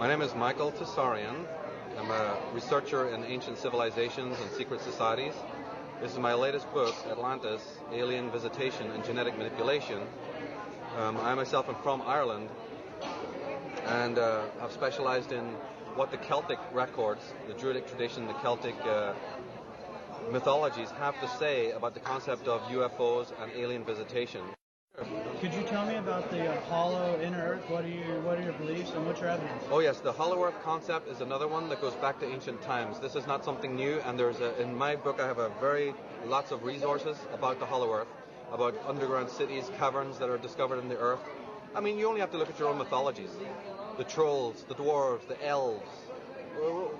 My name is Michael Tessarian. I'm a researcher in ancient civilizations and secret societies. This is my latest book, Atlantis, Alien Visitation and Genetic Manipulation. I myself am from Ireland, and I've specialized in what the Celtic records, the Druidic tradition, the Celtic mythologies have to say about the concept of UFOs and alien visitation. Could you tell me about the hollow inner Earth? What are your beliefs and what's your evidence? Oh yes, the hollow Earth concept is another one that goes back to ancient times. This is not something new, and in my book I have lots of resources about the hollow Earth, about underground cities, caverns that are discovered in the Earth. I mean, you only have to look at your own mythologies. The trolls, the dwarves, the elves.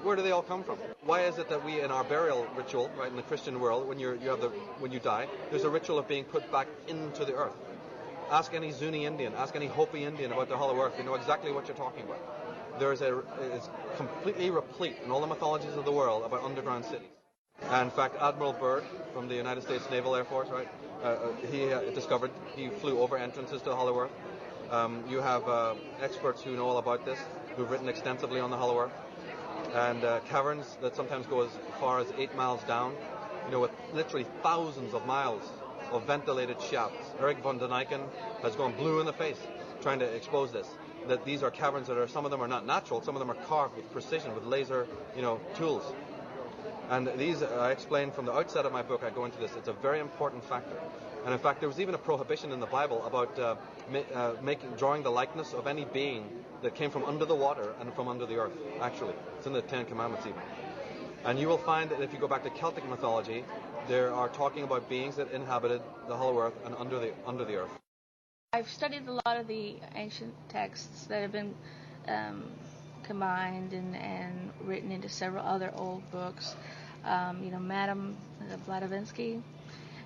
Where do they all come from? Why is it that we, in our burial ritual, right, in the Christian world, when you die, there's a ritual of being put back into the Earth? Ask any Zuni Indian, ask any Hopi Indian about the hollow Earth. They know exactly what you're talking about. It's completely replete in all the mythologies of the world about underground cities. And in fact, Admiral Byrd from the United States Naval Air Force, right? He flew over entrances to the hollow Earth. You have experts who know all about this, who've written extensively on the hollow Earth. And caverns that sometimes go as far as 8 miles down, with literally thousands of miles of ventilated shafts. Eric von Daniken has gone blue in the face trying to expose this. That these are caverns some of them are not natural, some of them are carved with precision, with laser, tools. And these, I explain from the outset of my book, I go into this, it's a very important factor. And in fact, there was even a prohibition in the Bible about drawing the likeness of any being that came from under the water and from under the earth, actually. It's in the Ten Commandments even. And you will find that if you go back to Celtic mythology, there are talking about beings that inhabited the hollow earth and under the earth. I've studied a lot of the ancient texts that have been combined and written into several other old books. Madame Blavatsky,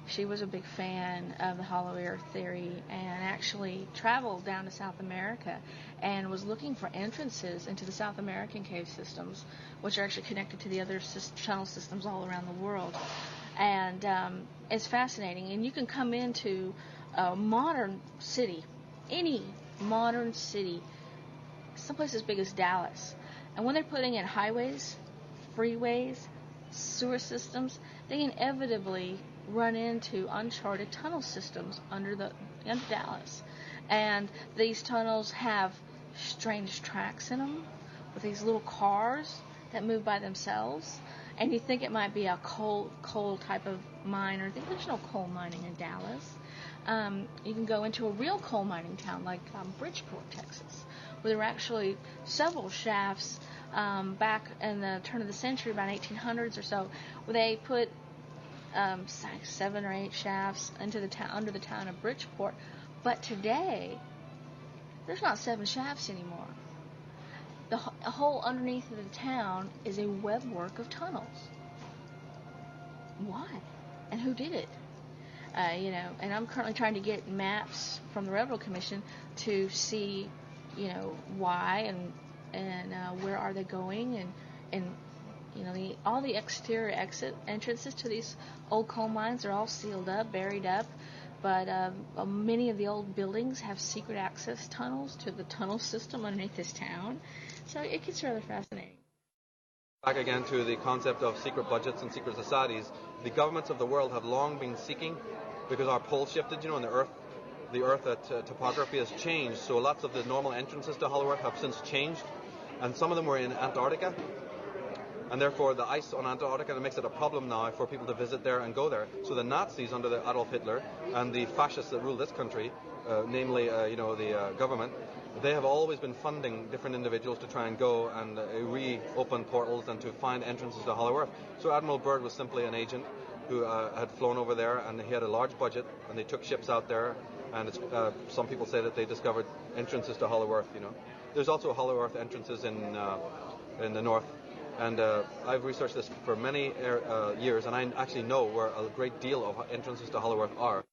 she was a big fan of the hollow earth theory and actually traveled down to South America and was looking for entrances into the South American cave systems, which are actually connected to the other tunnel systems all around the world. And it's fascinating. And you can come into a modern city, any modern city, someplace as big as Dallas. And when they're putting in highways, freeways, sewer systems, they inevitably run into uncharted tunnel systems under Dallas. And these tunnels have strange tracks in them with these little cars that move by themselves. And you think it might be a coal type of mine, or there's no coal mining in Dallas. You can go into a real coal mining town like Bridgeport, Texas, where there were actually several shafts back in the turn of the century, about 1800s or so, where they put 7 or 8 shafts into the town, under the town of Bridgeport. But today, there's not 7 shafts anymore. The whole underneath of the town is a webwork of tunnels. Why? And who did it? And I'm currently trying to get maps from the Railroad Commission to see, why and where are they going, and all the exterior entrances to these old coal mines are all sealed up, buried up. But many of the old buildings have secret access tunnels to the tunnel system underneath this town. So it gets rather fascinating. Back again to the concept of secret budgets and secret societies. The governments of the world have long been seeking, because our poles shifted, and the Earth topography has changed. So lots of the normal entrances to hollow Earth have since changed. And some of them were in Antarctica. And therefore the ice on Antarctica makes it a problem now for people to visit there and go there. So the Nazis under the Adolf Hitler and the fascists that rule this country, namely the government, they have always been funding different individuals to try and go and reopen portals and to find entrances to hollow Earth. So Admiral Byrd was simply an agent who had flown over there, and he had a large budget, and they took ships out there, and some people say that they discovered entrances to hollow Earth. There's also hollow Earth entrances in the north. And I've researched this for many years, and I actually know where a great deal of entrances to hollow Earth are.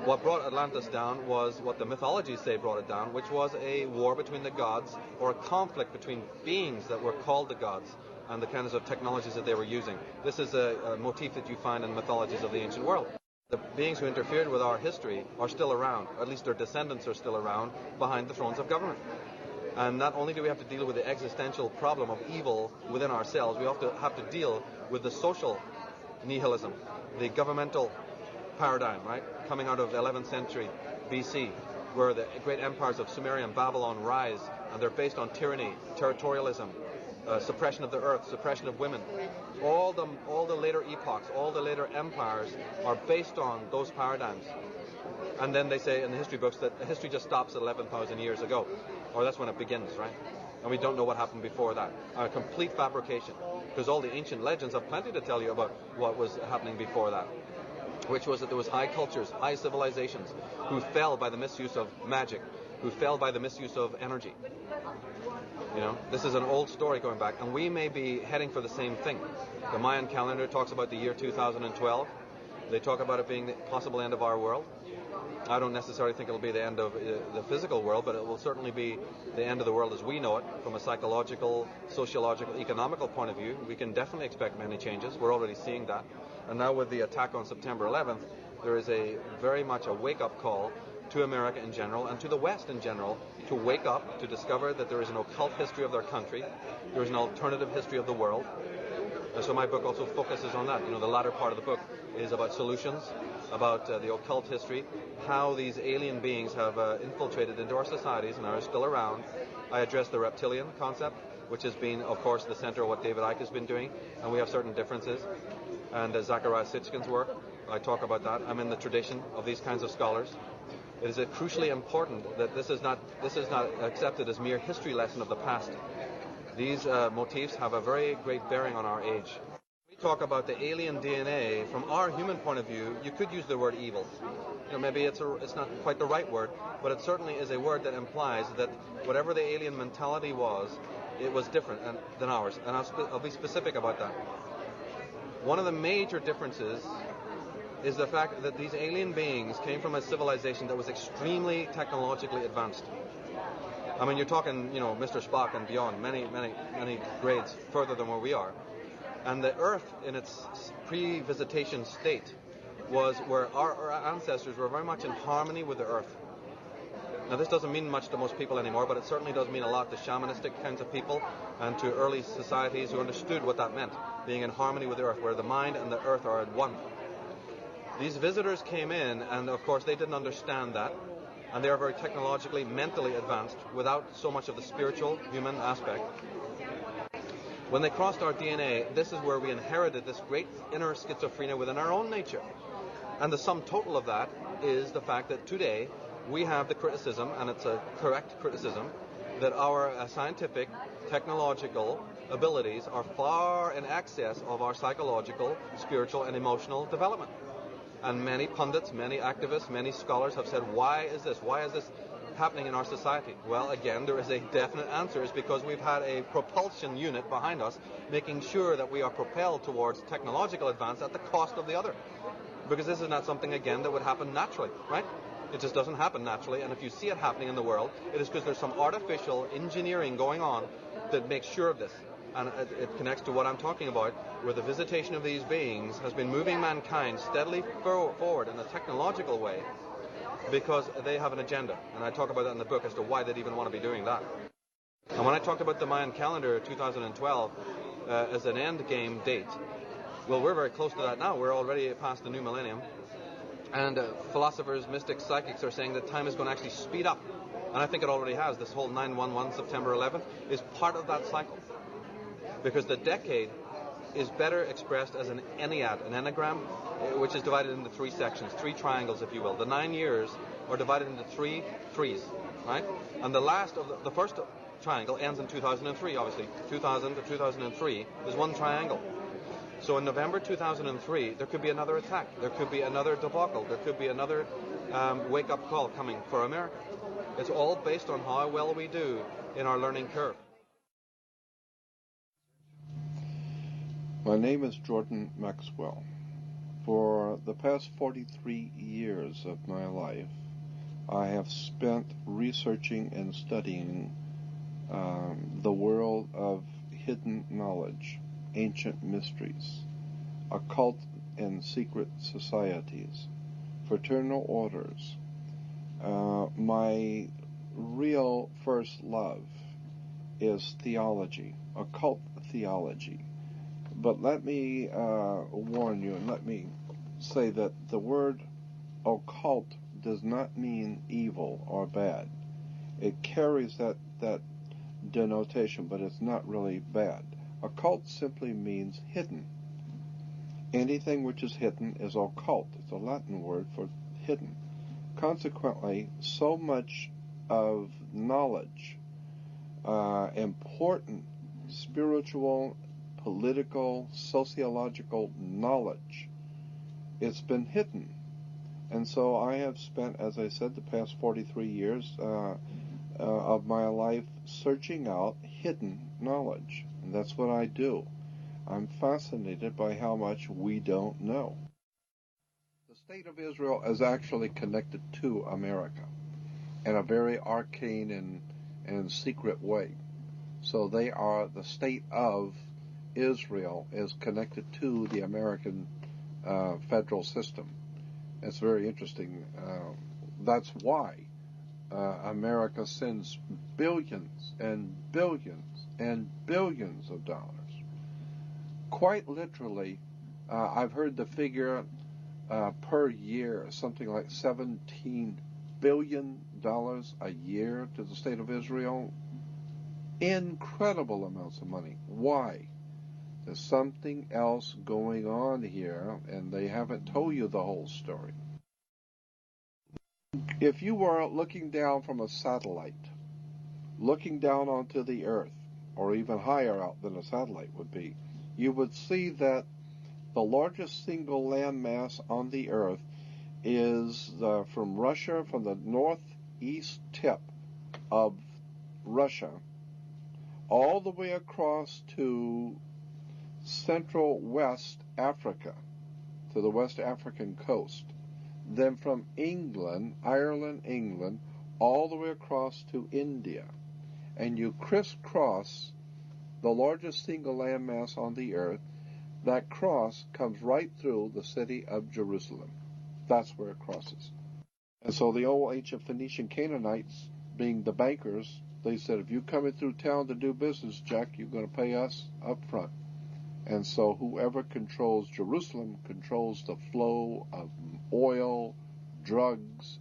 What brought Atlantis down was what the mythologies say brought it down, which was a war between the gods, or a conflict between beings that were called the gods, and the kinds of technologies that they were using. This is a motif that you find in mythologies of the ancient world. The beings who interfered with our history are still around, or at least their descendants are still around, behind the thrones of government. And not only do we have to deal with the existential problem of evil within ourselves, we have to deal with the social nihilism, the governmental paradigm, right, coming out of the 11th century BC, where the great empires of Sumeria and Babylon rise, and they're based on tyranny, territorialism, suppression of the earth, suppression of women. All the later epochs, all the later empires are based on those paradigms. And then they say in the history books that history just stops at 11,000 years ago, or that's when it begins, right? And we don't know what happened before that. A complete fabrication, because all the ancient legends have plenty to tell you about what was happening before that, which was that there was high cultures, high civilizations, who fell by the misuse of magic, who fell by the misuse of energy. You know, this is an old story going back, and we may be heading for the same thing. The Mayan calendar talks about the year 2012. They talk about it being the possible end of our world. I don't necessarily think it'll be the end of the physical world, but it will certainly be the end of the world as we know it, from a psychological, sociological, economical point of view. We can definitely expect many changes. We're already seeing that. And now with the attack on September 11th, there is very much a wake-up call to America in general and to the West in general to wake up, to discover that there is an occult history of their country, there is an alternative history of the world. And so my book also focuses on that. You know, the latter part of the book is about solutions, about the occult history, how these alien beings have infiltrated into our societies and are still around. I address the reptilian concept, which has been, of course, the center of what David Icke has been doing, and we have certain differences. And Zachariah Sitchin's work, I talk about that. I'm in the tradition of these kinds of scholars. It is crucially important that this is not accepted as mere history lesson of the past. These motifs have a very great bearing on our age. We talk about the alien DNA from our human point of view. You could use the word evil. You know, maybe it's not quite the right word, but it certainly is a word that implies that whatever the alien mentality was, it was different than ours. And I'll be specific about that. One of the major differences is the fact that these alien beings came from a civilization that was extremely technologically advanced. I mean, you're talking, you know, Mr. Spock and beyond, many grades further than where we are. And the Earth, in its pre-visitation state, was where our ancestors were very much in harmony with the Earth. Now, this doesn't mean much to most people anymore, but it certainly does mean a lot to shamanistic kinds of people and to early societies who understood what that meant, being in harmony with the Earth, where the mind and the Earth are at one. These visitors came in, and of course they didn't understand that, and they are very technologically, mentally advanced, without so much of the spiritual, human aspect. When they crossed our DNA, this is where we inherited this great inner schizophrenia within our own nature. And the sum total of that is the fact that today we have the criticism, and it's a correct criticism, that our scientific, technological abilities are far in excess of our psychological, spiritual, and emotional development. And many pundits, many activists, many scholars have said, why is this? Why is this happening in our society? Well, again, there is a definite answer. It's because we've had a propulsion unit behind us, making sure that we are propelled towards technological advance at the cost of the other. Because this is not something, again, that would happen naturally, right? It just doesn't happen naturally. And if you see it happening in the world, it is because there's some artificial engineering going on that makes sure of this. And it connects to what I'm talking about, where the visitation of these beings has been moving mankind steadily forward in a technological way because they have an agenda. And I talk about that in the book as to why they'd even want to be doing that. And when I talked about the Mayan calendar 2012 as an end game date, well, we're very close to that now. We're already past the new millennium. And philosophers, mystics, psychics are saying that time is going to actually speed up. And I think it already has. This whole 9/11, September 11th, is part of that cycle. Because the decade is better expressed as an ennead, an enneagram, which is divided into three sections, three triangles, if you will. The 9 years are divided into three threes, right? And the first triangle ends in 2003, obviously. 2000 to 2003 is one triangle. So in November 2003, there could be another attack. There could be another debacle. There could be another wake-up call coming for America. It's all based on how well we do in our learning curve. My name is Jordan Maxwell. For the past 43 years of my life, I have spent researching and studying the world of hidden knowledge, ancient mysteries, occult and secret societies, fraternal orders. My real first love is theology, occult theology. But let me warn you, and let me say that the word occult does not mean evil or bad. It carries that denotation, but it's not really bad. Occult simply means hidden. Anything which is hidden is occult. It's a Latin word for hidden. Consequently, so much of knowledge, important spiritual, political, sociological knowledge, it's been hidden. And so I have spent, as I said, the past 43 years of my life searching out hidden knowledge. And that's what I do. I'm fascinated by how much we don't know. The state of Israel is actually connected to America in a very arcane and secret way. So they are, the state of Israel is connected to the American federal system. It's very interesting. That's why America sends billions and billions and billions of dollars. Quite literally, I've heard the figure per year, something like $17 billion a year to the state of Israel. Incredible amounts of money. Why? There's something else going on here, and they haven't told you the whole story. If you were looking down from a satellite, looking down onto the earth, or even higher out than a satellite would be, you would see that the largest single landmass on the earth is from Russia, from the northeast tip of Russia, all the way across to central West Africa, to the West African coast. Then from England, England, all the way across to India. And you crisscross the largest single landmass on the earth. That cross comes right through the city of Jerusalem. That's where it crosses. And so the old ancient Phoenician Canaanites, being the bankers, they said, if you coming through town to do business, Jack, you're going to pay us up front. And so whoever controls Jerusalem controls the flow of oil, drugs,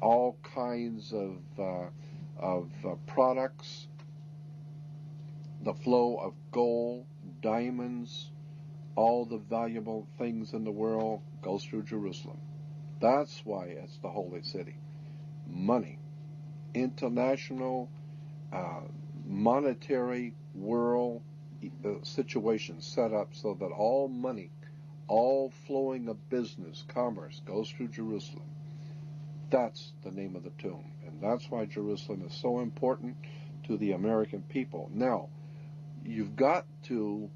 all kinds of products, the flow of gold, diamonds, all the valuable things in the world goes through Jerusalem. That's why it's the holy city. Money, international, monetary world situation set up so that all money, all flowing of business, commerce goes through Jerusalem. That's the name of the tomb, and that's why Jerusalem is so important to the American people. Now, you've got to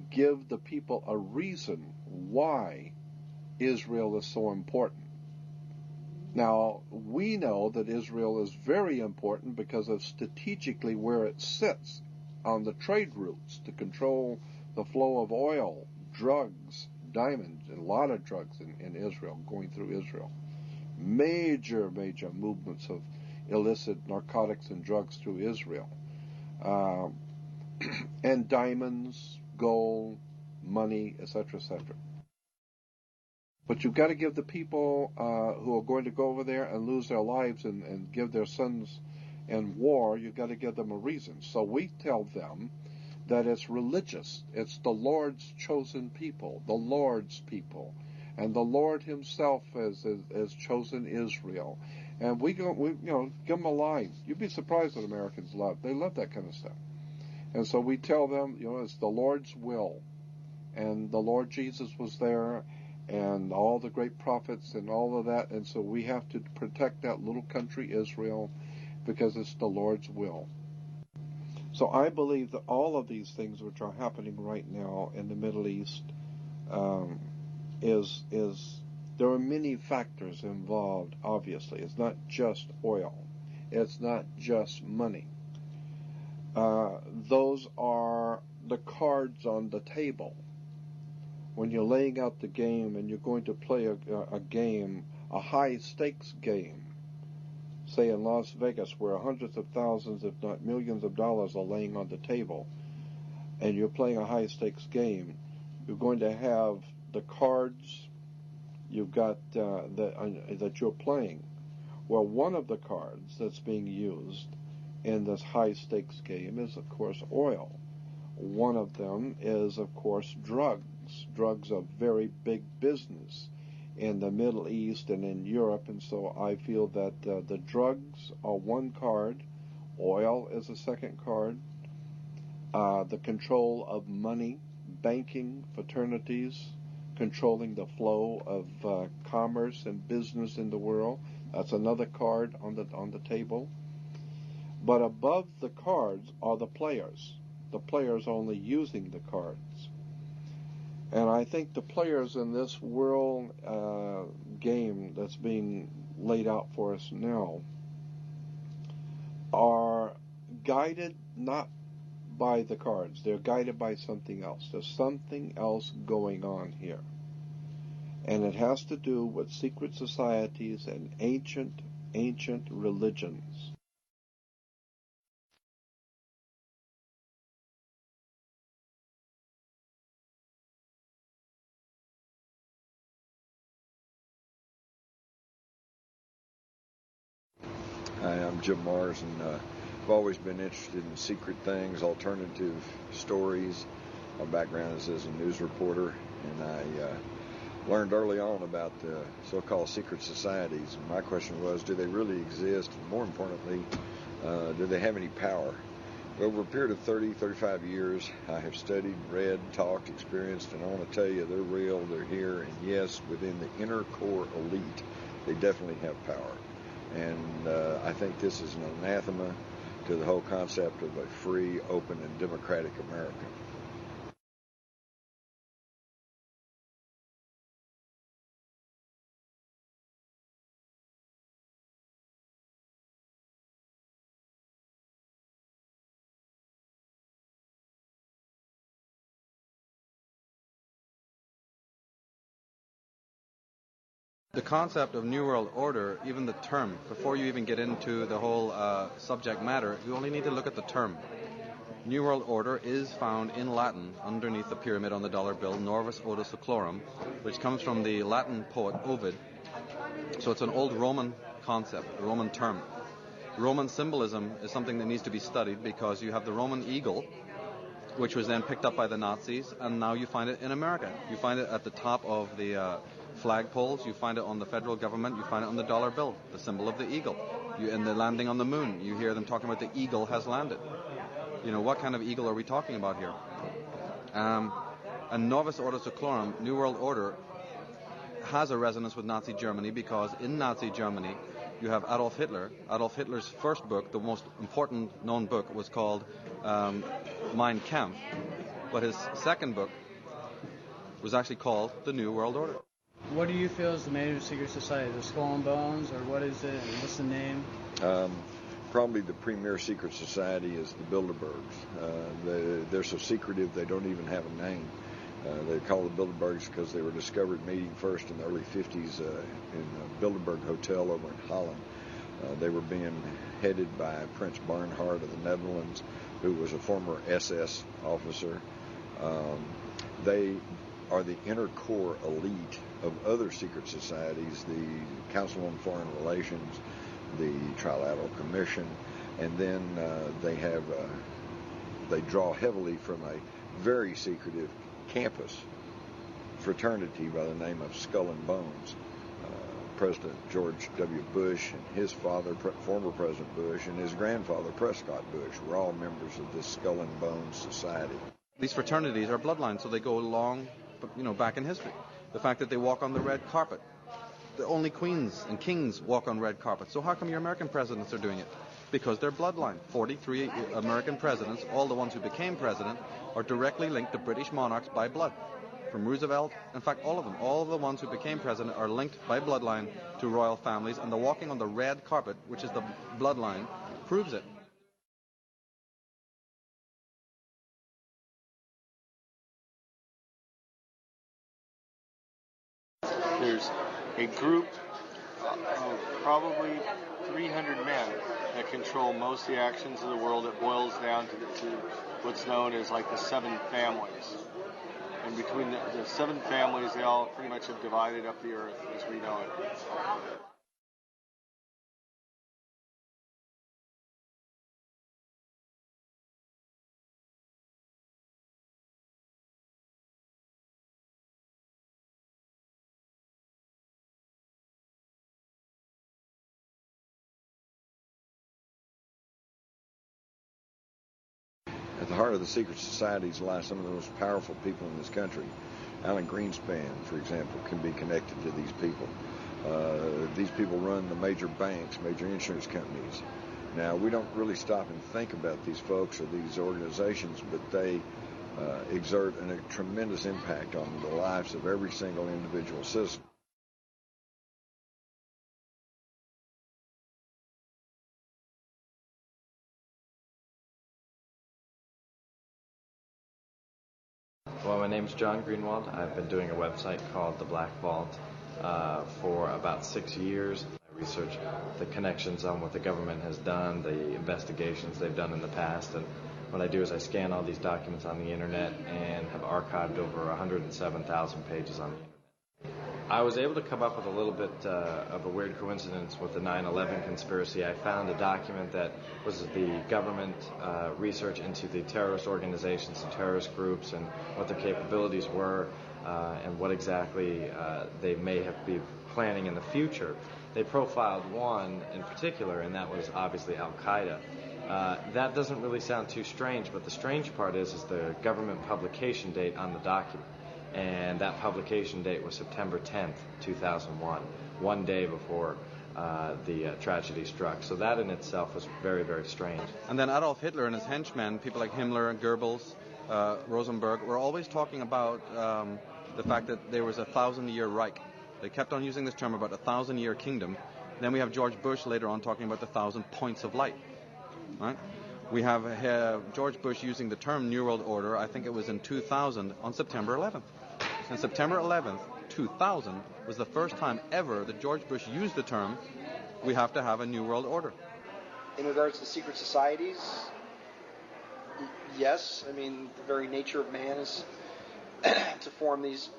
give the people a reason why Israel is so important. Now, we know that Israel is very important because of strategically where it sits on the trade routes to control the flow of oil, drugs, diamonds, and a lot of drugs in Israel, going through Israel. Major movements of illicit narcotics and drugs through Israel. And diamonds, gold, money, etc., etc. But you've got to give the people who are going to go over there and lose their lives and give their sons in war, you've got to give them a reason. So we tell them that it's religious. It's the Lord's chosen people, the Lord's people. And the Lord himself has chosen Israel. And we give them a line. You'd be surprised what Americans love. They love that kind of stuff. And so we tell them, it's the Lord's will. And the Lord Jesus was there, and all the great prophets and all of that. And so we have to protect that little country, Israel, because it's the Lord's will. So I believe that all of these things which are happening right now in the Middle East there are many factors involved, obviously. It's not just oil. It's not just money. Those are the cards on the table. when you're laying out the game and you're going to play a game, a high-stakes game, say in Las Vegas, where hundreds of thousands, if not millions of dollars are laying on the table, and you're playing a high-stakes game, you're going to have the cards you've got that you're playing. Well, one of the cards that's being used in this high-stakes game is, of course, oil. One of them is, of course, drugs. Drugs are very big business in the Middle East and in Europe, and so I feel that the drugs are one card, oil is a second card, the control of money, banking, fraternities, controlling the flow of commerce and business in the world, that's another card on the table. But above the cards are the players only using the cards. And I think the players in this world game that's being laid out for us now are guided not by the cards. They're guided by something else. There's something else going on here. And it has to do with secret societies and ancient religions. Hi, I'm Jim Mars, and I've always been interested in secret things, alternative stories. My background is as a news reporter, and I learned early on about the so-called secret societies. And my question was, do they really exist? And more importantly, do they have any power? Over a period of 30, 35 years, I have studied, read, talked, experienced, and I want to tell you they're real, they're here, and yes, within the inner core elite, they definitely have power. And I think this is an anathema to the whole concept of a free, open, and democratic America. The concept of New World Order, even the term, before you even get into the whole subject matter, you only need to look at the term. New World Order is found in Latin underneath the pyramid on the dollar bill, Norvis Ordo Seclorum, which comes from the Latin poet Ovid. So it's an old Roman concept, a Roman term. Roman symbolism is something that needs to be studied because you have the Roman eagle, which was then picked up by the Nazis, and now you find it in America. You find it at the top of the flagpoles, you find it on the federal government, you find it on the dollar bill, the symbol of the eagle. In the landing on the moon, you hear them talking about the eagle has landed. You know, what kind of eagle are we talking about here? And Novus Ordo Seclorum, New World Order, has a resonance with Nazi Germany because in Nazi Germany you have Adolf Hitler. Adolf Hitler's first book, the most important known book, was called Mein Kampf, but his second book was actually called The New World Order. What do you feel is the major secret society? The Skull and Bones, or what is it? And what's the name? Probably the premier secret society is the Bilderbergs. They're so secretive they don't even have a name. They're called the Bilderbergs because they were discovered meeting first in the early 50s in a Bilderberg hotel over in Holland. They were being headed by Prince Bernhard of the Netherlands, who was a former SS officer. They are the inner core elite of other secret societies, the Council on Foreign Relations, the Trilateral Commission, and then they draw heavily from a very secretive campus fraternity by the name of Skull and Bones. President George W. Bush and his father, former President Bush, and his grandfather, Prescott Bush, were all members of this Skull and Bones society. These fraternities are bloodlines, so they go long, back in history. The fact that they walk on the red carpet. The only queens and kings walk on red carpets. So how come your American presidents are doing it? Because they're bloodline. 43 American presidents, all the ones who became president, are directly linked to British monarchs by blood. From Roosevelt, in fact, all of them, all of the ones who became president are linked by bloodline to royal families, and the walking on the red carpet, which is the bloodline, proves it. There's a group of probably 300 men that control most of the actions of the world. It boils down to what's known as like the 7 families. And between the 7 families, they all pretty much have divided up the earth as we know it. At the heart of the secret societies lie some of the most powerful people in this country. Alan Greenspan, for example, can be connected to these people. These people run the major banks, major insurance companies. Now, we don't really stop and think about these folks or these organizations, but they exert a tremendous impact on the lives of every single individual citizen. Well, my name's John Greenwald. I've been doing a website called The Black Vault for about 6 years. I research the connections on what the government has done, the investigations they've done in the past, and what I do is I scan all these documents on the internet and have archived over 107,000 pages on the internet. I was able to come up with a little bit of a weird coincidence with the 9/11 conspiracy. I found a document that was the government research into the terrorist organizations and terrorist groups and what their capabilities were and what exactly they may have been planning in the future. They profiled one in particular, and that was obviously Al-Qaeda. That doesn't really sound too strange, but the strange part is the government publication date on the document. And that publication date was September 10th, 2001, one day before the tragedy struck. So that in itself was very, very strange. And then Adolf Hitler and his henchmen, people like Himmler and Goebbels, Rosenberg, were always talking about the fact that there was a 1,000-year Reich. They kept on using this term about a 1,000-year kingdom. Then we have George Bush later on talking about the 1,000 points of light. Right? We have George Bush using the term New World Order, I think it was in 2000, on September 11th. And September 11th, 2000, was the first time ever that George Bush used the term, we have to have a New World Order. In regards to secret societies, yes. I mean, the very nature of man is to form these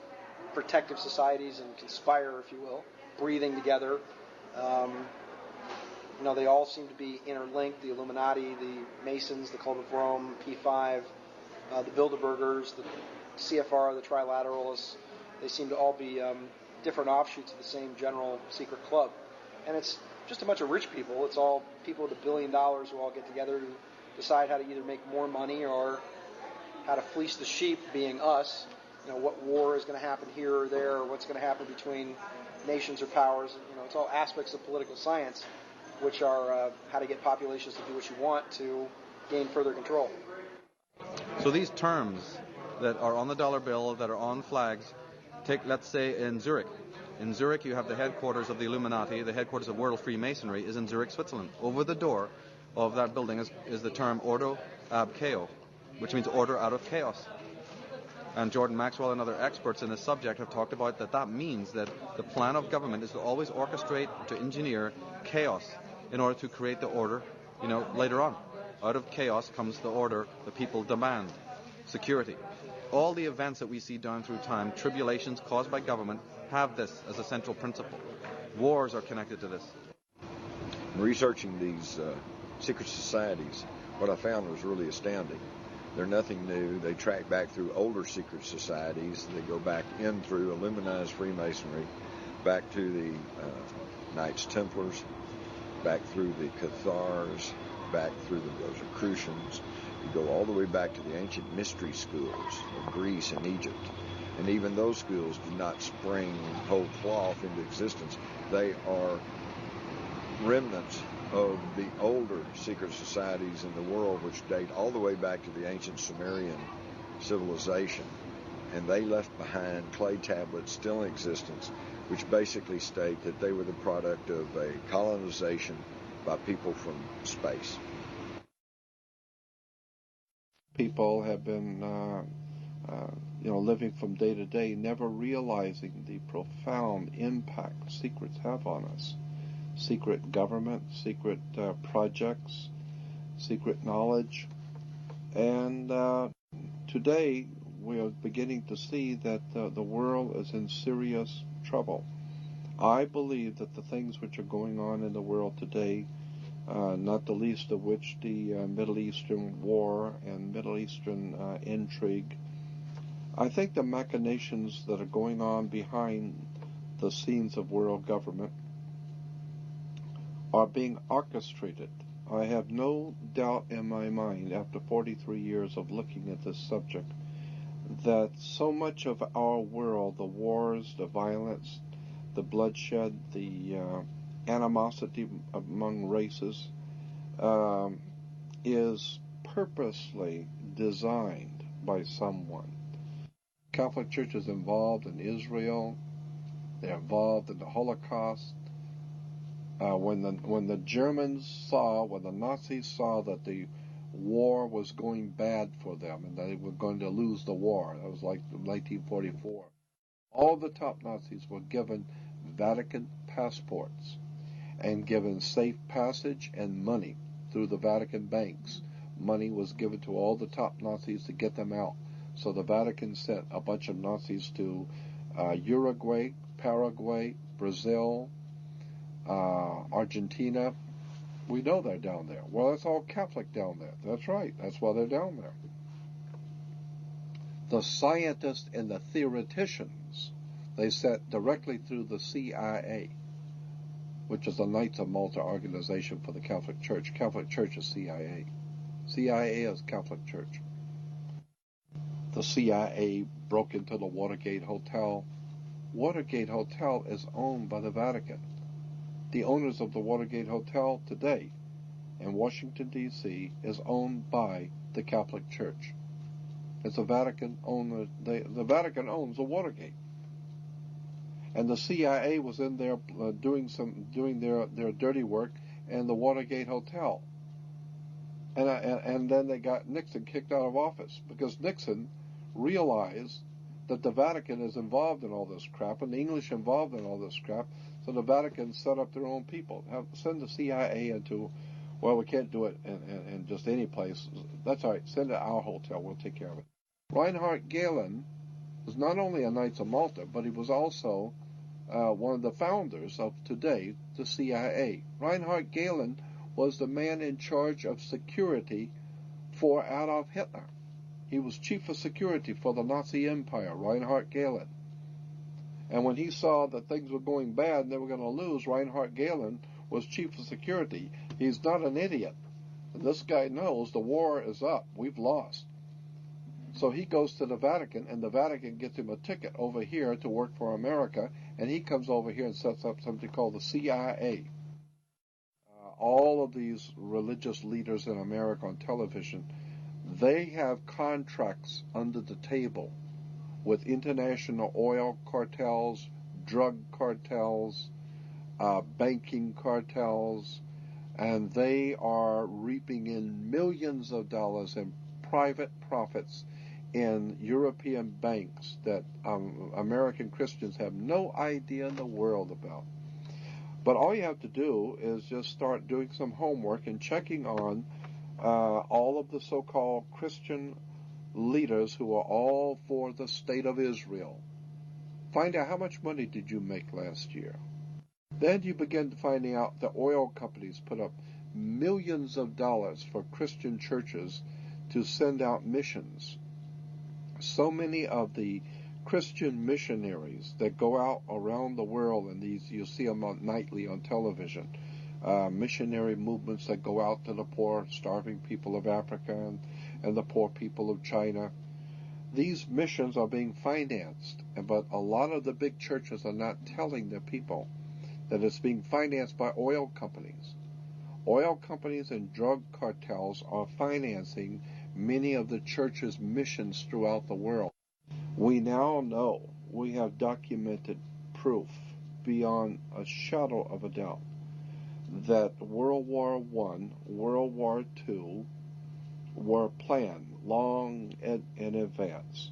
protective societies and conspire, if you will, breathing together. They all seem to be interlinked. The Illuminati, the Masons, the Club of Rome, P5, the Bilderbergers, the CFR, the Trilateralists. They seem to all be different offshoots of the same general secret club. And it's just a bunch of rich people. It's all people with $1 billion who all get together to decide how to either make more money or how to fleece the sheep, being us. What war is going to happen here or there, or what's going to happen between nations or powers. It's all aspects of political science, which are how to get populations to do what you want to gain further control. So these terms that are on the dollar bill, that are on flags, take, let's say, in Zurich. In Zurich, you have the headquarters of the Illuminati. The headquarters of World Freemasonry is in Zurich, Switzerland. Over the door of that building is the term Ordo ab Chaos, which means order out of chaos. And Jordan Maxwell and other experts in this subject have talked about that means that the plan of government is to always orchestrate, to engineer chaos in order to create the order, later on. Out of chaos comes the order the people demand, security. All the events that we see down through time, tribulations caused by government, have this as a central principle. Wars are connected to this. In researching these secret societies, what I found was really astounding. They're nothing new. They track back through older secret societies. They go back in through Illuminized Freemasonry, back to the Knights Templars, back through the Cathars, back through the Rosicrucians. You go all the way back to the ancient mystery schools of Greece and Egypt. And even those schools did not spring whole cloth into existence. They are remnants of the older secret societies in the world, which date all the way back to the ancient Sumerian civilization. And they left behind clay tablets still in existence, which basically state that they were the product of a colonization by people from space. People have been living from day to day, never realizing the profound impact secrets have on us. Secret government, secret projects, secret knowledge. And today we are beginning to see that the world is in serious trouble. I believe that the things which are going on in the world today, not the least of which the Middle Eastern war and Middle Eastern intrigue, I think the machinations that are going on behind the scenes of world government are being orchestrated. I have no doubt in my mind, after 43 years of looking at this subject, that so much of our world, the wars, the violence, the bloodshed, the animosity among races, is purposely designed by someone. Catholic Church is involved in Israel. They're involved in the Holocaust. When the Nazis saw that the war was going bad for them and they were going to lose the war, that was like 1944, all the top Nazis were given Vatican passports and given safe passage and money through the Vatican banks. Money was given to all the top Nazis to get them out. So the Vatican sent a bunch of Nazis to Uruguay, Paraguay, Brazil, Argentina. We know they're down there. Well, it's all Catholic down there. That's right. That's why they're down there. The scientists and the theoreticians, they sent directly through the CIA, which is the Knights of Malta organization for the Catholic Church. Catholic Church is CIA. CIA is Catholic Church. The CIA broke into the Watergate Hotel. Watergate Hotel is owned by the Vatican. The owners of the Watergate Hotel today in Washington, D.C. is owned by the Catholic Church. It's a Vatican owner. The Vatican owns the Watergate. And the CIA was in there doing their dirty work in the Watergate Hotel. And then they got Nixon kicked out of office because Nixon realized that the Vatican is involved in all this crap and the English involved in all this crap. So the Vatican set up their own people. Send the CIA into, well, we can't do it in just any place. That's all right. Send it to our hotel. We'll take care of it. Reinhard Gehlen was not only a Knights of Malta, but he was also one of the founders of today, the CIA. Reinhard Gehlen was the man in charge of security for Adolf Hitler. He was chief of security for the Nazi Empire, Reinhard Gehlen. And when he saw that things were going bad and they were going to lose, Reinhard Gehlen was chief of security. He's not an idiot. And this guy knows the war is up. We've lost. So he goes to the Vatican, and the Vatican gets him a ticket over here to work for America, and he comes over here and sets up something called the CIA. All of these religious leaders in America on television, they have contracts under the table with international oil cartels, drug cartels, banking cartels, and they are reaping in millions of dollars in private profits in European banks that American Christians have no idea in the world about. But all you have to do is just start doing some homework and checking on all of the so-called Christian leaders who are all for the state of Israel. Find out how much money did you make last year. Then you begin finding out the oil companies put up millions of dollars for Christian churches to send out missions. So many of the Christian missionaries that go out around the world, and these you see them nightly on television, missionary movements that go out to the poor, starving people of Africa and the poor people of China. These missions are being financed, but a lot of the big churches are not telling their people that it's being financed by oil companies. Oil companies and drug cartels are financing many of the church's missions throughout the world. We now know, we have documented proof beyond a shadow of a doubt that World War I, World War II were planned long in advance.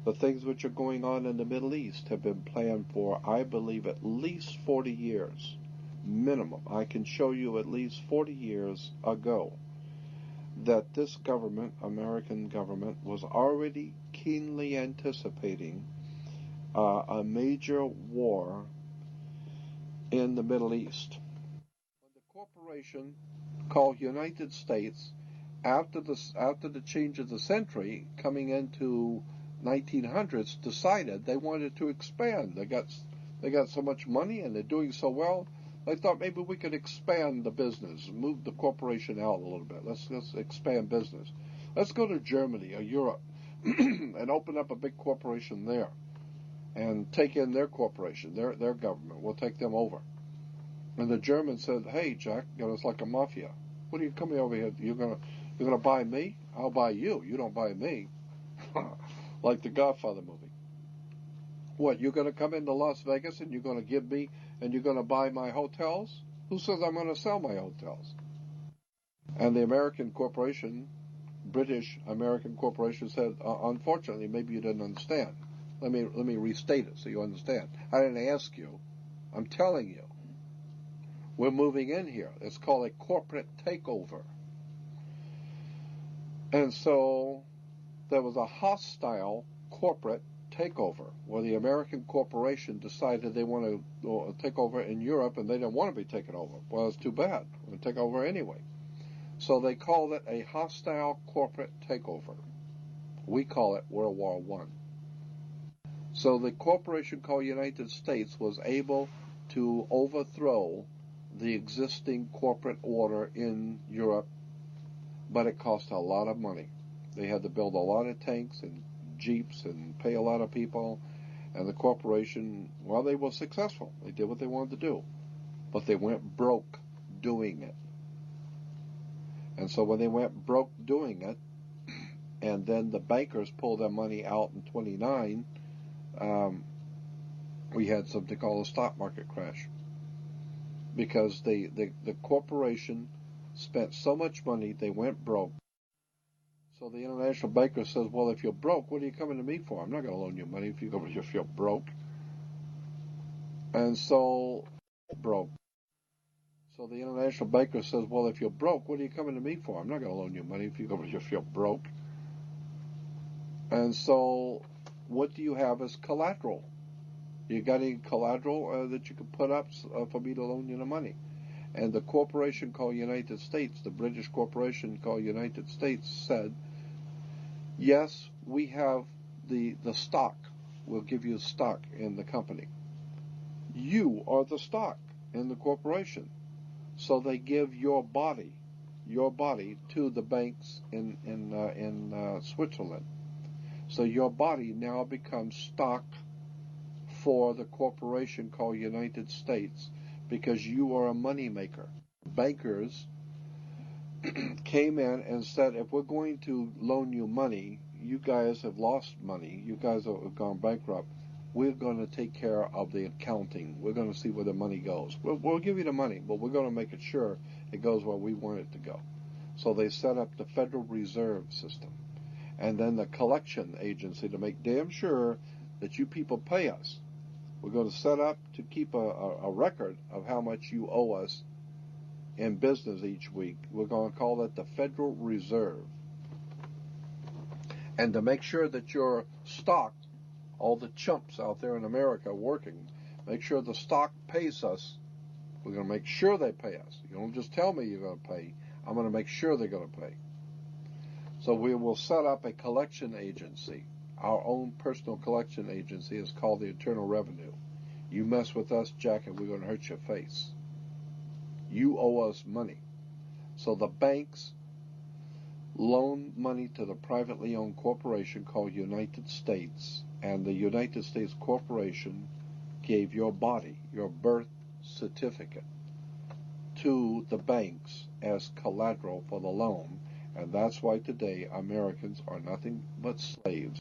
The things which are going on in the Middle East have been planned for, I believe, at least 40 years. Minimum. I can show you at least 40 years ago that this government, American government, was already keenly anticipating a major war in the Middle East. When the corporation called United States, after the change of the century, coming into 1900s, decided they wanted to expand. They got so much money and they're doing so well. They thought maybe we could expand the business, move the corporation out a little bit. Let's expand business. Let's go to Germany or Europe and open up a big corporation there and take in their corporation, their government. We'll take them over. And the Germans said, "Hey, Jack, it's like a mafia. What are you coming over here? You're gonna buy me? I'll buy you. You don't buy me." Like the Godfather movie. What, you're going to come into Las Vegas and you're going to give me, and you're going to buy my hotels? Who says I'm going to sell my hotels? And the American corporation, British American corporation, said, unfortunately, maybe you didn't understand. Let me restate it so you understand. I didn't ask you. I'm telling you. We're moving in here. It's called a corporate takeover. And so there was a hostile corporate takeover where the American corporation decided they want to take over in Europe, and they didn't want to be taken over. Well, it's too bad. We'll take over anyway. So they called it a hostile corporate takeover. We call it World War I. So the corporation called United States was able to overthrow the existing corporate order in Europe, but it cost a lot of money. They had to build a lot of tanks and jeeps and pay a lot of people. And the corporation, well, they were successful. They did what they wanted to do. But they went broke doing it. And so when they went broke doing it, and then the bankers pulled their money out in 29, we had something called a stock market crash. Because the corporation spent so much money, they went broke. So the international banker says, well, if you're broke, what are you coming to me for? I'm not going to loan you money if you're broke. And so, broke. So the international banker says, well, if you're broke, what are you coming to me for? I'm not going to loan you money if you're broke. And so, what do you have as collateral? You got any collateral that you can put up for me to loan you the money? And the corporation called United States, the British corporation called United States, said, yes, we have the stock. We'll give you stock in the company. You are the stock in the corporation. So they give your body to the banks in Switzerland. So your body now becomes stock for the corporation called United States because you are a money maker. Bankers came in and said, if we're going to loan you money, you guys have lost money, you guys have gone bankrupt, we're going to take care of the accounting. We're going to see where the money goes. We'll give you the money, but we're going to make it sure it goes where we want it to go. So they set up the Federal Reserve System and then the collection agency to make damn sure that you people pay us. We're going to set up to keep a record of how much you owe us in business each week. We're going to call that the Federal Reserve. And to make sure that your stock, all the chumps out there in America working, make sure the stock pays us. We're going to make sure they pay us. You don't just tell me you're going to pay. I'm going to make sure they're going to pay. So we will set up a collection agency. Our own personal collection agency is called the Internal Revenue. You mess with us, Jack, and we're going to hurt your face. You owe us money. So the banks loan money to the privately owned corporation called United States, and the United States corporation gave your body, your birth certificate, to the banks as collateral for the loan, and that's why today Americans are nothing but slaves.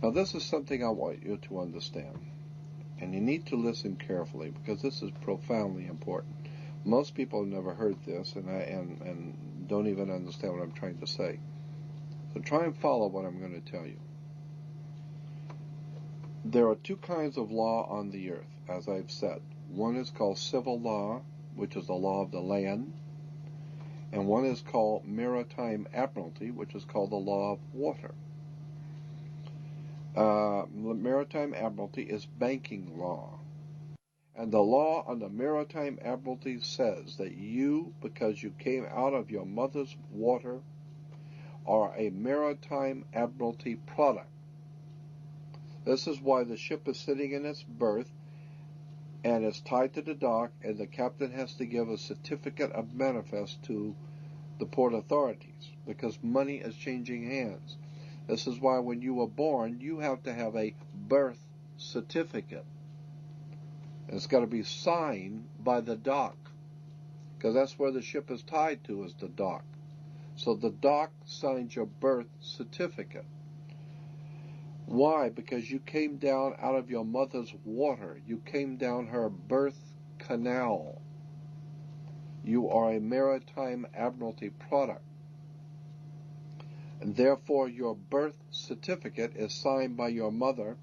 Now this is something I want you to understand, and you need to listen carefully because this is profoundly important. Most people have never heard this and don't even understand what I'm trying to say. So try and follow what I'm going to tell you. There are two kinds of law on the earth, as I've said. One is called civil law, which is the law of the land, and one is called maritime admiralty, which is called the law of water. Maritime admiralty is banking law. And the law on the maritime admiralty says that you, because you came out of your mother's water, are a maritime admiralty product. This is why the ship is sitting in its berth and it's tied to the dock, and the captain has to give a certificate of manifest to the port authorities, because money is changing hands. This is why when you were born, you have to have a birth certificate. And it's got to be signed by the dock, because that's where the ship is tied to, is the dock. So the dock signs your birth certificate. Why? Because you came down out of your mother's water. You came down her birth canal. You are a maritime admiralty product. And therefore your birth certificate is signed by your mother.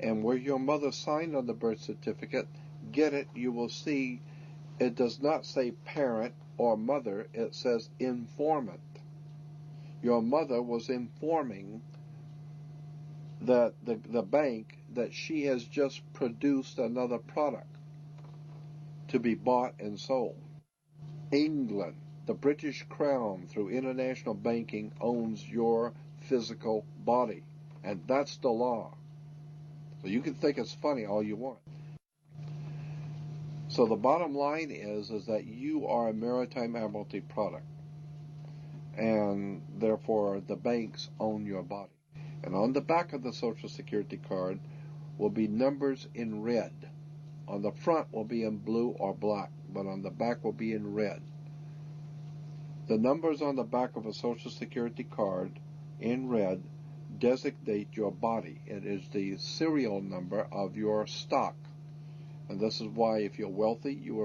And where your mother signed on the birth certificate, get it, you will see it does not say parent or mother, it says informant. Your mother was informing that the bank that she has just produced another product to be bought and sold. England, the British Crown, through international banking, owns your physical body, and that's the law. So you can think it's funny all you want. So the bottom line is that you are a maritime admiralty product, and therefore the banks own your body. And on the back of the Social Security card will be numbers in red. On the front will be in blue or black, but on the back will be in red. The numbers on the back of a Social Security card in red designate your body. It is the serial number of your stock. And this is why if you're wealthy, you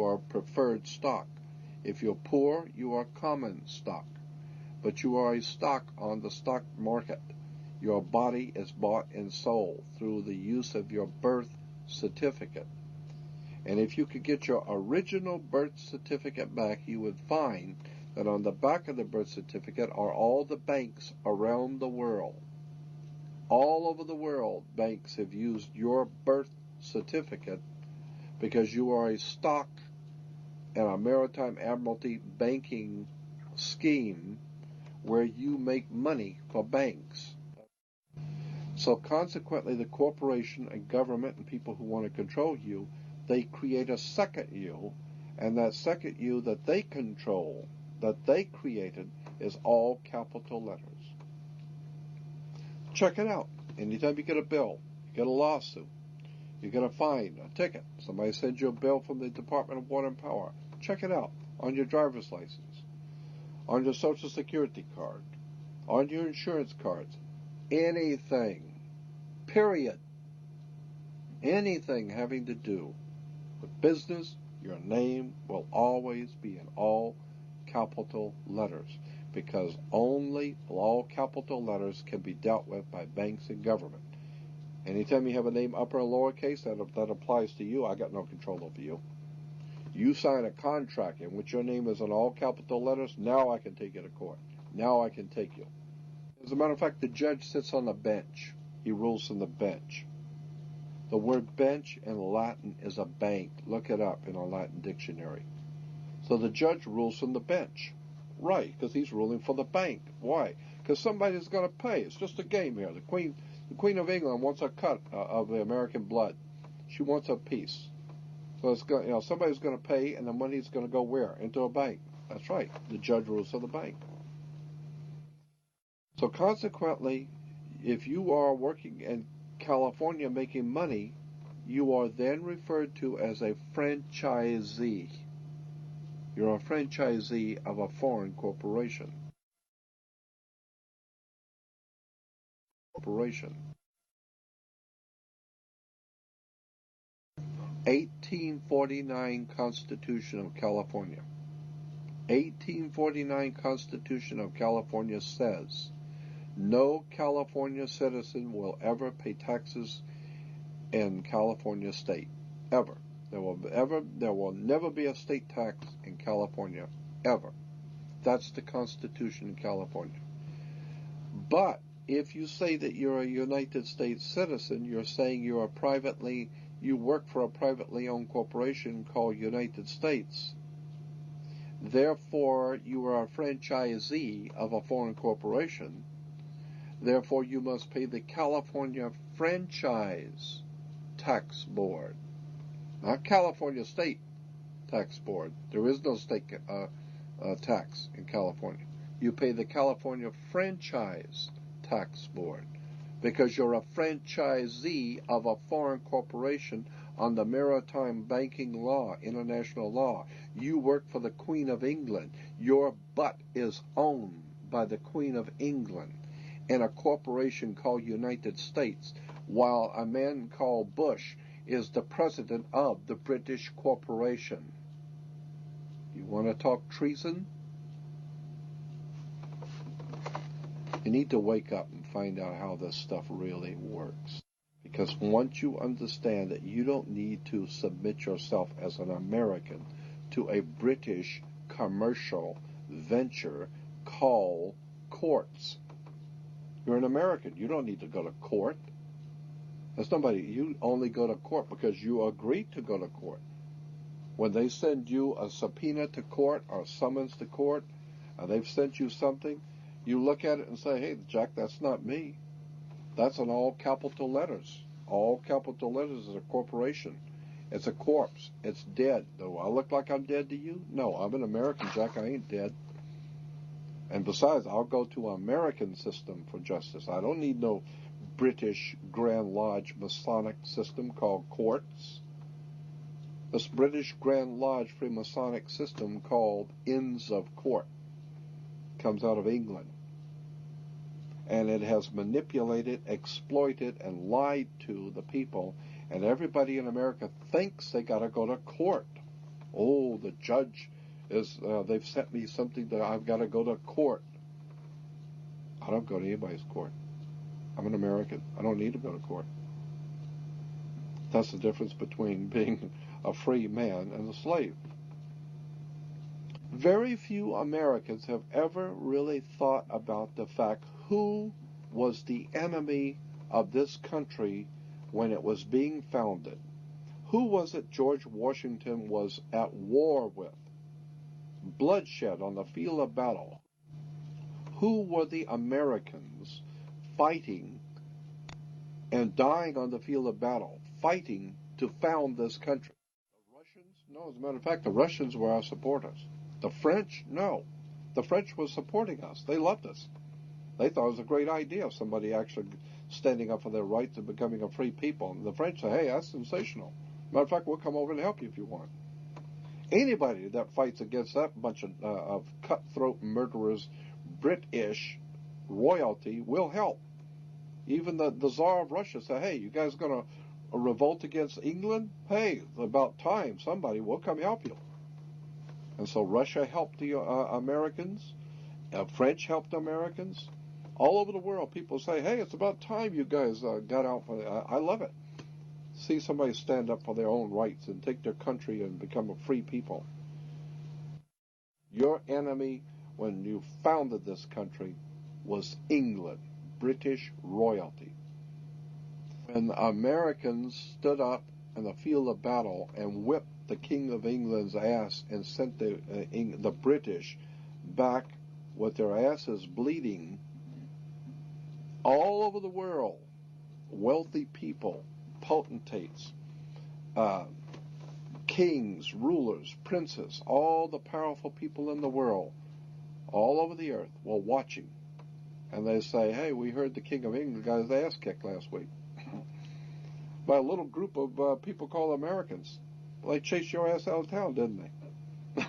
are preferred stock. If you're poor, you are common stock. But you are a stock on the stock market. Your body is bought and sold through the use of your birth certificate. And if you could get your original birth certificate back, you would find that on the back of the birth certificate are all the banks around the world. All over the world, banks have used your birth certificate because you are a stock in a maritime admiralty banking scheme where you make money for banks. So consequently, the corporation and government and people who want to control you, they create a second you, and that second you that they control, that they created, is all capital letters. Check it out. Anytime you get a bill, you get a lawsuit, you get a fine, a ticket, somebody sends you a bill from the Department of Water and Power, check it out on your driver's license, on your Social Security card, on your insurance cards, anything, period, anything having to do with business, your name will always be in all capital letters, because only all capital letters can be dealt with by banks and government. Anytime you have a name upper or lowercase, that applies to you. I got no control over you. You sign a contract in which your name is in all capital letters, now I can take you to court. Now I can take you. As a matter of fact, the judge sits on the bench. He rules from the bench. The word bench in Latin is a bank. Look it up in a Latin dictionary. So the judge rules from the bench. Right, because he's ruling for the bank. Why? Because somebody's going to pay. It's just a game here. The Queen of England wants a cut of the American blood. She wants a piece. So it's going, somebody's going to pay, and the money's going to go where? Into a bank. That's right. The judge rules for the bank. So consequently, if you are working in California making money, you are then referred to as a franchisee. You're a franchisee of a foreign corporation. 1849 Constitution of California. 1849 Constitution of California says No California citizen will ever pay taxes in California state. Ever. There will never be a state tax in California. Ever. That's the Constitution in California. But if you say that you're a United States citizen, you're saying you work for a privately owned corporation called United States. Therefore, you are a franchisee of a foreign corporation. Therefore, you must pay the California Franchise Tax Board, not California State Tax Board. There is no state tax in California. You pay the California Franchise Tax Board because you're a franchisee of a foreign corporation on the maritime banking law, international law. You work for the Queen of England. Your butt is owned by the Queen of England in a corporation called United States, while a man called Bush is the president of the British corporation. You want to talk treason? You need to wake up and find out how this stuff really works. Because once you understand that you don't need to submit yourself as an American to a British commercial venture called courts. You're an American. You don't need to go to court. You only go to court because you agreed to go to court. When they send you a subpoena to court or summons to court, and they've sent you something, you look at it and say, hey, Jack, that's not me. That's in all capital letters. All capital letters is a corporation. It's a corpse. It's dead. Do I look like I'm dead to you? No, I'm an American, Jack. I ain't dead. And besides, I'll go to an American system for justice. I don't need no British Grand Lodge Masonic system called courts. This British Grand Lodge Freemasonic system called Inns of Court comes out of England. And it has manipulated, exploited, and lied to the people. And everybody in America thinks they got to go to court. Oh, the judge they've sent me something that I've got to go to court. I don't go to anybody's court. I'm an American. I don't need to go to court. That's the difference between being a free man and a slave. Very few Americans have ever really thought about the fact who was the enemy of this country when it was being founded. Who was it George Washington was at war with? Bloodshed on the field of battle. Who were the Americans fighting and dying on the field of battle, fighting to found this country? The Russians? No, as a matter of fact, the Russians were our supporters. The French? No. The French were supporting us. They loved us. They thought it was a great idea of somebody actually standing up for their rights and becoming a free people. And the French say, hey, that's sensational. Matter of fact, we'll come over and help you if you want. Anybody that fights against that bunch of cutthroat murderers, British royalty, will help. Even the Tsar of Russia said, hey, you guys going to revolt against England? Hey, about time. Somebody will come help you. And so Russia helped the Americans. French helped the Americans. All over the world, people say, hey, it's about time you guys got out. I love it. See somebody stand up for their own rights and take their country and become a free people. Your enemy when you founded this country was England, British royalty. When Americans stood up in the field of battle and whipped the King of England's ass and sent the British back with their asses bleeding, all over the world, wealthy people, potentates, kings, rulers, princes, all the powerful people in the world, all over the earth, were watching. And they say, hey, we heard the King of England got his ass kicked last week by a little group of people called Americans. Well, they chased your ass out of town, didn't they?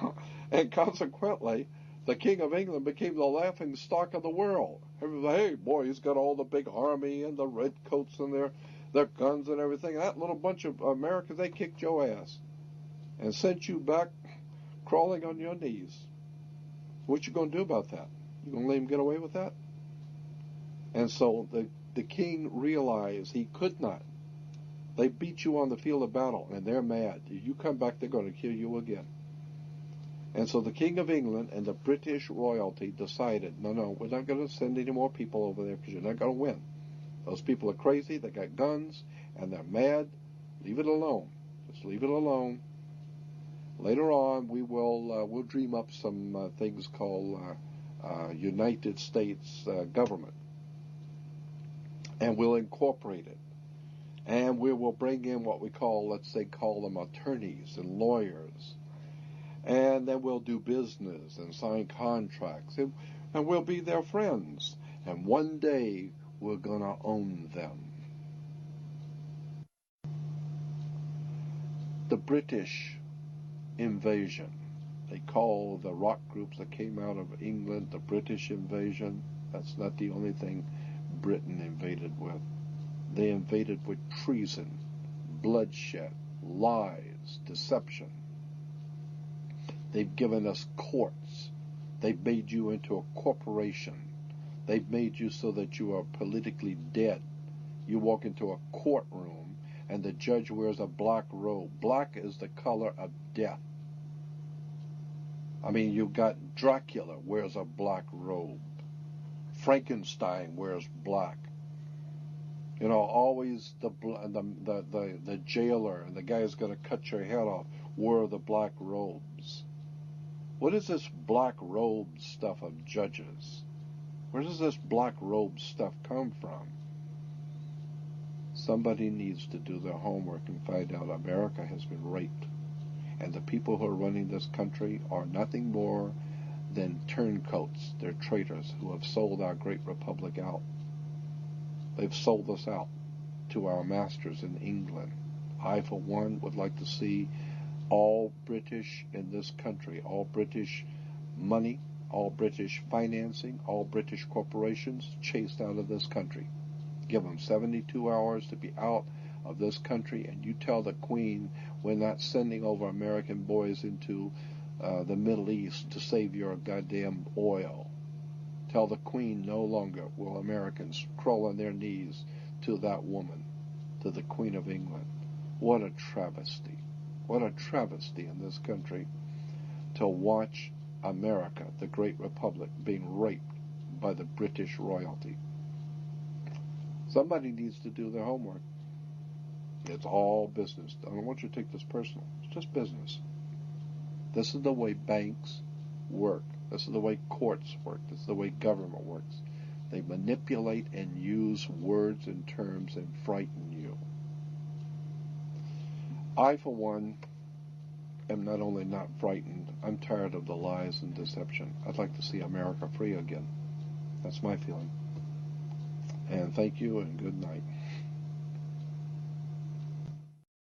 And consequently, the King of England became the laughing stock of the world. Everybody, hey, boy, he's got all the big army and the red coats and their guns and everything. That little bunch of Americans, they kicked your ass and sent you back crawling on your knees. What you going to do about that? You going to let him get away with that? And so the king realized he could not. They beat you on the field of battle, and they're mad. If you come back, they're going to kill you again. And so the King of England and the British royalty decided, no, we're not going to send any more people over there because you're not going to win. Those people are crazy, they got guns, and they're mad. Leave it alone. Just leave it alone. Later on, we'll dream up some things called United States government, and we'll incorporate it. And we will bring in what we call them attorneys and lawyers. And then we'll do business and sign contracts. And we'll be their friends. And one day, we're going to own them. The British invasion. They call the rock groups that came out of England the British invasion. That's not the only thing Britain invaded with. They invaded with treason, bloodshed, lies, deception. They've given us courts. They've made you into a corporation. They've made you so that you are politically dead. You walk into a courtroom and the judge wears a black robe. Black is the color of death. I mean, you've got Dracula wears a black robe. Frankenstein wears black. You know, always the jailer and the guy who's going to cut your head off wore the black robes. What is this black robe stuff of judges? Where does this black robe stuff come from? Somebody needs to do their homework and find out America has been raped. And the people who are running this country are nothing more than turncoats. They're traitors who have sold our great republic out. They've sold us out to our masters in England. I, for one, would like to see all British in this country, all British money, all British financing, all British corporations chased out of this country. Give them 72 hours to be out of this country, and you tell the Queen we're not sending over American boys into the Middle East to save your goddamn oil. Tell the Queen no longer will Americans crawl on their knees to that woman, to the Queen of England. What a travesty. What a travesty in this country to watch America, the great republic, being raped by the British royalty. Somebody needs to do their homework. It's all business. I don't want you to take this personal. It's just business. This is the way banks work. This is the way courts work. This is the way government works. They manipulate and use words and terms and frighten you. I, for one, am not only not frightened, I'm tired of the lies and deception. I'd like to see America free again. That's my feeling. And thank you and good night.